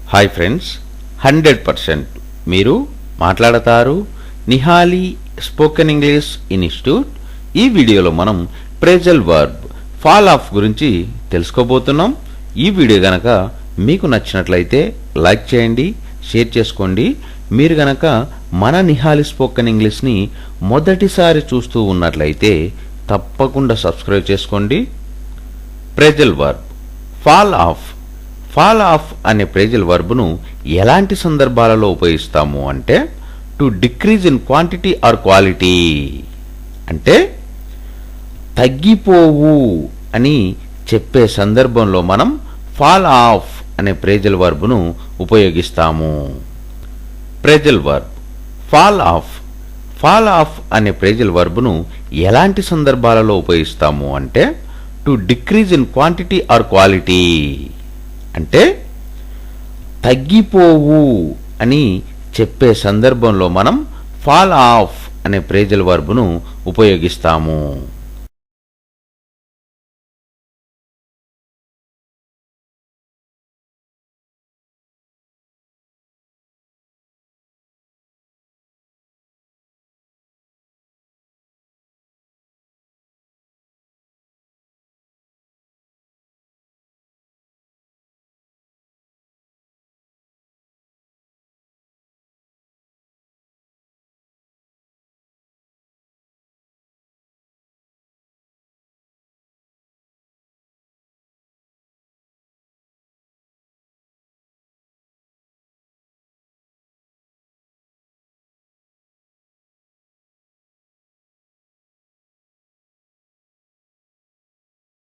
Hi friends, 100% మీరు మాట్లాడతారు Nihali spoken English institute. ఈ వీడియోలో మనం ప్రేజల్ వర్బ్ ఫాల్ ఆఫ్ గురించి తెలుసుకోబోతున్నాం. ఈ వీడియో గనక మీకు నచ్చినట్లయితే లైక్ చేయండి, షేర్ చేసుకోండి. మీరు గనక మన నిహాలి స్పోకెన్ ఇంగ్లీష్ని మొదటిసారి చూస్తూ ఉన్నట్లయితే తప్పకుండా సబ్స్క్రైబ్ చేసుకోండి. Phrasal verb fall of. Fall of అనే ప్రేజల్ వర్బ్ను ఎలాంటి సందర్భాలలో ఉపయోగిస్తాము అంటే to decrease in quantity or quality, అంటే తగ్గిపోవు అని చెప్పే సందర్భంలో మనం ఫాల్ ఆఫ్ అనే ప్రేజల్ వర్బ్ను ఉపయోగిస్తాము. Phrasal verb fall of. Fall of అనే ప్రేజల్ వర్బ్ను ఎలాంటి సందర్భాలలో ఉపయోగిస్తాము అంటే to decrease in quantity or quality, అంటే తగ్గిపోవు అని చెప్పే సందర్భంలో మనం ఫాల్ ఆఫ్ అనే ప్రేజల్ వర్బ్ను ఉపయోగిస్తాము.